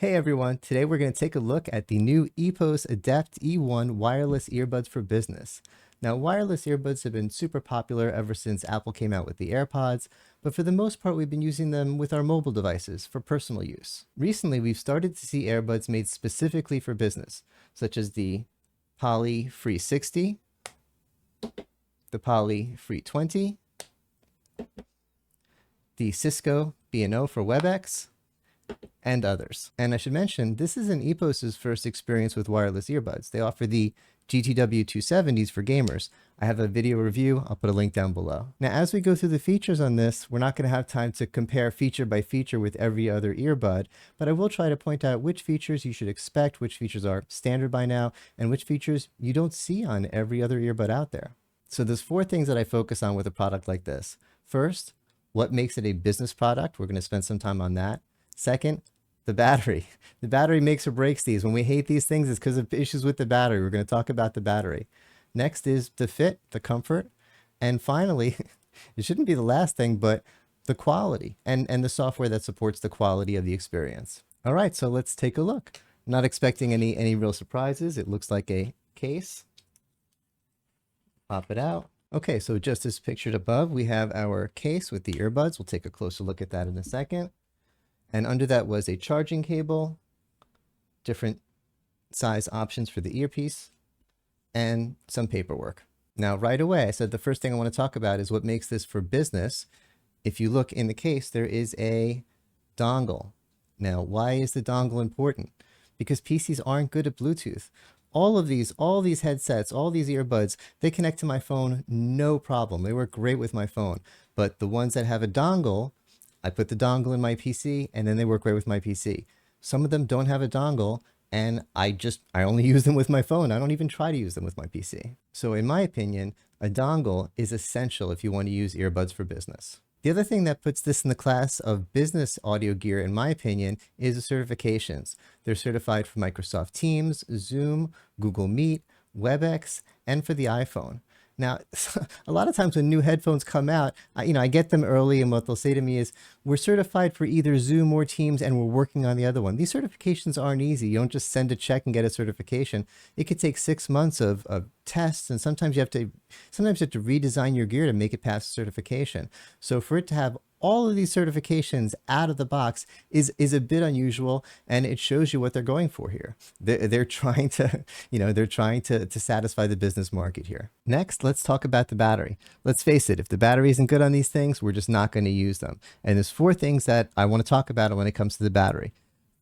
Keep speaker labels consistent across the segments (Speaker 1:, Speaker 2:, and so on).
Speaker 1: Hey everyone, today we're going to take a look at the new EPOS Adapt E1 wireless earbuds for business. Now, wireless earbuds have been super popular ever since Apple came out with the AirPods, but for the most part, we've been using them with our mobile devices for personal use. Recently, we've started to see earbuds made specifically for business, such as the Poly Free 60, the Poly Free 20, the Cisco B&O for WebEx, and others. And I should mention, this is an EPOS's first experience with wireless earbuds. They offer the GTW 270s for gamers. I have a video review. I'll put a link down below. Now, as we go through the features on this, we're not going to have time to compare feature by feature with every other earbud, but I will try to point out which features you should expect, which features are standard by now, and which features you don't see on every other earbud out there. So there's 4 things that I focus on with a product like this. First, what makes it a business product? We're going to spend some time on that. Second, the battery. The battery makes or breaks these. When we hate these things, it's because of issues with the battery. We're going to talk about the battery. Next is the fit, the comfort. And finally, it shouldn't be the last thing, but the quality and the software that supports the quality of the experience. All right, so let's take a look. Not expecting any real surprises. It looks like a case. Pop it out. Okay, so just as pictured above, we have our case with the earbuds. We'll take a closer look at that in a second. And under that was a charging cable, different size options for the earpiece, and some paperwork. Now, right away, I said the first thing I want to talk about is what makes this for business. If you look in the case, there is a dongle. Now, why is the dongle important? Because PCs aren't good at Bluetooth. All these headsets, all these earbuds, they connect to my phone, no problem. They work great with my phone. But the ones that have a dongle, I put the dongle in my PC and then they work great with my PC. Some of them don't have a dongle and I only use them with my phone. I don't even try to use them with my PC. So in my opinion, a dongle is essential if you want to use earbuds for business. The other thing that puts this in the class of business audio gear, in my opinion, is the certifications. They're certified for Microsoft Teams, Zoom, Google Meet, WebEx, and for the iPhone. Now, a lot of times when new headphones come out, I get them early and what they'll say to me is, we're certified for either Zoom or Teams and we're working on the other one. These certifications aren't easy. You don't just send a check and get a certification. It could take 6 months of tests, and sometimes you have to redesign your gear to make it pass certification. So for it to have all of these certifications out of the box is a bit unusual, and it shows you what they're going for here. They're trying to, they're trying to satisfy the business market here. Next, let's talk about the battery. Let's face it, if the battery isn't good on these things, we're just not going to use them. And there's 4 things that I want to talk about when it comes to the battery.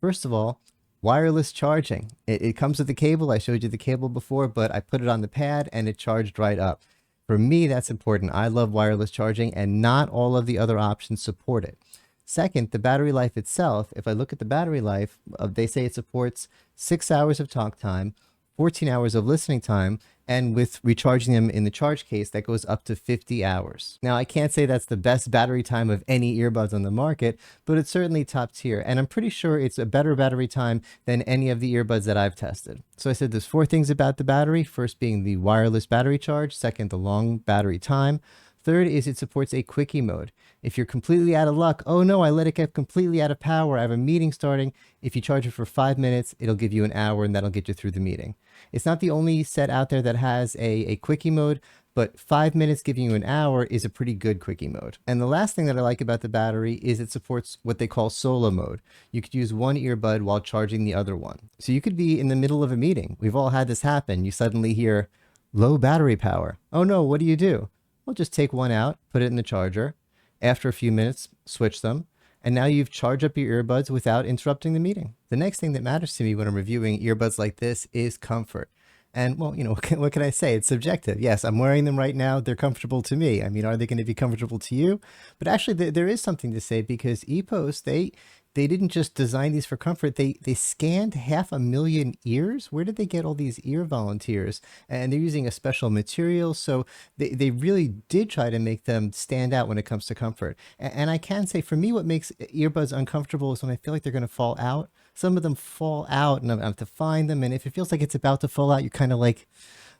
Speaker 1: First of all, wireless charging. It comes with the cable. I showed you the cable before, but I put it on the pad and it charged right up. For me, that's important. I love wireless charging and not all of the other options support it. Second, the battery life itself. If I look at the battery life, they say it supports 6 hours of talk time, 14 hours of listening time, and with recharging them in the charge case, that goes up to 50 hours. Now, I can't say that's the best battery time of any earbuds on the market, but it's certainly top tier, and I'm pretty sure it's a better battery time than any of the earbuds that I've tested. So I said there's 4 things about the battery, first being the wireless battery charge, second, the long battery time, third is it supports a Quicky mode. If you're completely out of luck, oh no, I let it get completely out of power, I have a meeting starting. If you charge it for 5 minutes, it'll give you an hour and that'll get you through the meeting. It's not the only set out there that has a Quicky mode, but 5 minutes giving you an hour is a pretty good Quicky mode. And the last thing that I like about the battery is it supports what they call solo mode. You could use one earbud while charging the other one. So you could be in the middle of a meeting. We've all had this happen. You suddenly hear low battery power. Oh no, what do? Well, just take one out, put it in the charger. After a few minutes, switch them. And now you've charged up your earbuds without interrupting the meeting. The next thing that matters to me when I'm reviewing earbuds like this is comfort. And well, what can I say? It's subjective. Yes, I'm wearing them right now. They're comfortable to me. I mean, are they going to be comfortable to you? But actually, there is something to say because EPOS, they didn't just design these for comfort. They scanned 500,000 ears. Where did they get all these ear volunteers? And they're using a special material. So they really did try to make them stand out when it comes to comfort. And I can say for me, what makes earbuds uncomfortable is when I feel like they're going to fall out. Some of them fall out and I have to find them. And if it feels like it's about to fall out, you're kind of like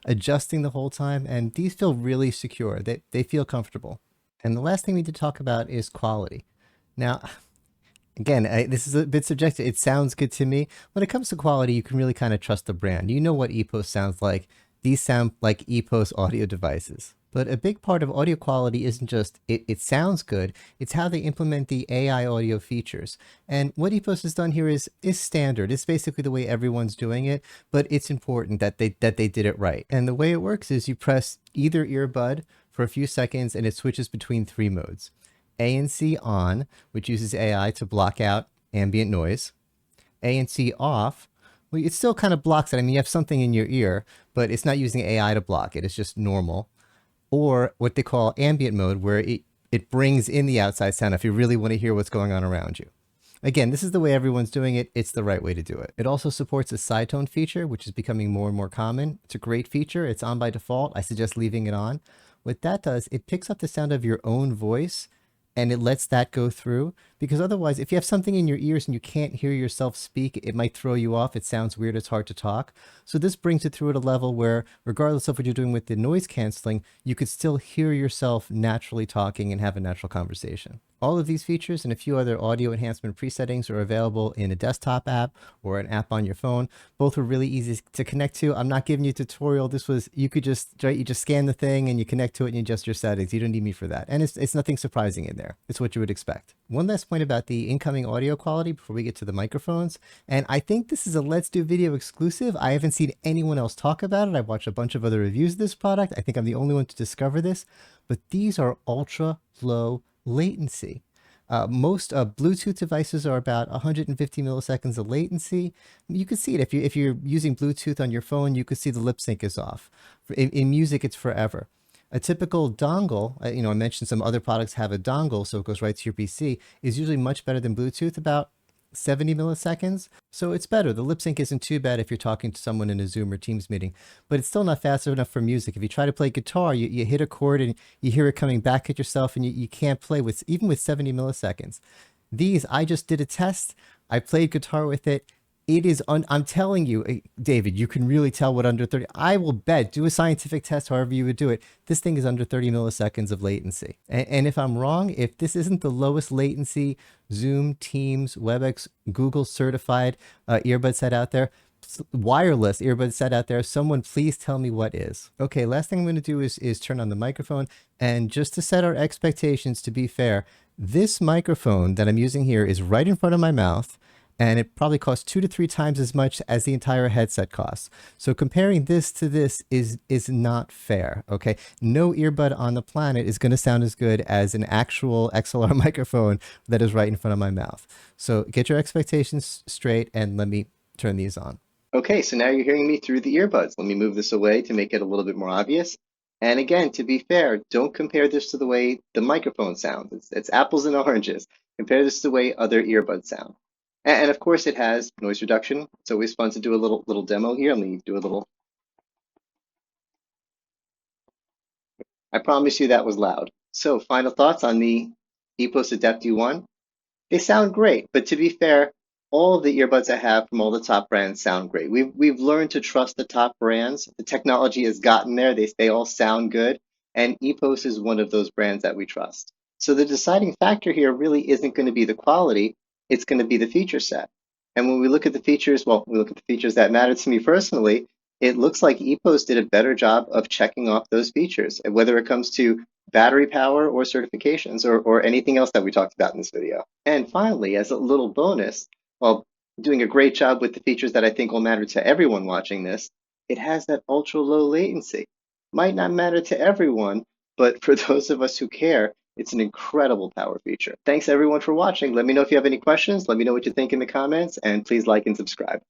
Speaker 1: adjusting the whole time. And these feel really secure. They feel comfortable. And the last thing we need to talk about is quality. Now, Again, this is a bit subjective. It sounds good to me. When it comes to quality, you can really kind of trust the brand. You know what EPOS sounds like. These sound like EPOS audio devices. But a big part of audio quality isn't just it sounds good, it's how they implement the AI audio features. And what EPOS has done here is standard. It's basically the way everyone's doing it, but it's important that they did it right. And the way it works is you press either earbud for a few seconds and it switches between three modes. ANC on, which uses AI to block out ambient noise. ANC off, well, it still kind of blocks it. I mean, you have something in your ear, but it's not using AI to block it. It's just normal. Or what they call ambient mode, where it brings in the outside sound if you really want to hear what's going on around you. Again, this is the way everyone's doing it. It's the right way to do it. It also supports a side tone feature, which is becoming more and more common. It's a great feature. It's on by default. I suggest leaving it on. What that does, it picks up the sound of your own voice and it lets that go through, because otherwise if you have something in your ears and you can't hear yourself speak, it might throw you off. It sounds weird, it's hard to talk. So this brings it through at a level where regardless of what you're doing with the noise canceling, you could still hear yourself naturally talking and have a natural conversation. All of these features and a few other audio enhancement presettings are available in a desktop app or an app on your phone. Both are really easy to connect to. I'm not giving you a tutorial. This was, you could just, right, you just scan the thing and you connect to it and you adjust your settings. You don't need me for that. And it's nothing surprising in there. It's what you would expect. One last point about the incoming audio quality before we get to the microphones. And I think this is a Let's Do Video exclusive. I haven't seen anyone else talk about it. I've watched a bunch of other reviews of this product. I think I'm the only one to discover this, but these are ultra low latency. Most Bluetooth devices are about 150 milliseconds of latency. You can see it if you're using Bluetooth on your phone. You can see the lip sync is off. In music, it's forever. A typical dongle, I mentioned some other products have a dongle, so it goes right to your PC, is usually much better than Bluetooth, about 70 milliseconds. So it's better. The lip sync isn't too bad if you're talking to someone in a Zoom or Teams meeting, but it's still not fast enough for music. If you try to play guitar, you hit a chord and you hear it coming back at yourself and you can't play with even with 70 milliseconds. These, I just did a test. I played guitar with it. It is, I'm telling you, David, you can really tell what under 30, I will bet, do a scientific test, however you would do it. This thing is under 30 milliseconds of latency. And if I'm wrong, if this isn't the lowest latency Zoom, Teams, WebEx, Google certified earbud set out there, wireless earbud set out there, someone please tell me what is. Okay, last thing I'm going to do is turn on the microphone. And just to set our expectations, to be fair, this microphone that I'm using here is right in front of my mouth, and it probably costs 2 to 3 times as much as the entire headset costs. So comparing this to this is not fair, okay? No earbud on the planet is going to sound as good as an actual XLR microphone that is right in front of my mouth. So get your expectations straight and let me turn these on. Okay, so now you're hearing me through the earbuds. Let me move this away to make it a little bit more obvious. And again, to be fair, don't compare this to the way the microphone sounds. It's apples and oranges. Compare this to the way other earbuds sound. And of course, it has noise reduction. It's always fun to do a little demo here. Let me do a little. I promise you that was loud. So final thoughts on the EPOS Adapt E1. They sound great, but to be fair, all of the earbuds I have from all the top brands sound great. We've learned to trust the top brands. The technology has gotten there. They all sound good, and EPOS is one of those brands that we trust. So the deciding factor here really isn't going to be the quality, it's going to be the feature set. And when we look at the features, well, we look at the features that matter to me personally, it looks like EPOS did a better job of checking off those features, whether it comes to battery power or certifications or anything else that we talked about in this video. And finally, as a little bonus, while doing a great job with the features that I think will matter to everyone watching this, it has that ultra low latency. Might not matter to everyone, but for those of us who care, it's an incredible power feature. Thanks everyone for watching. Let me know if you have any questions. Let me know what you think in the comments, and please like and subscribe.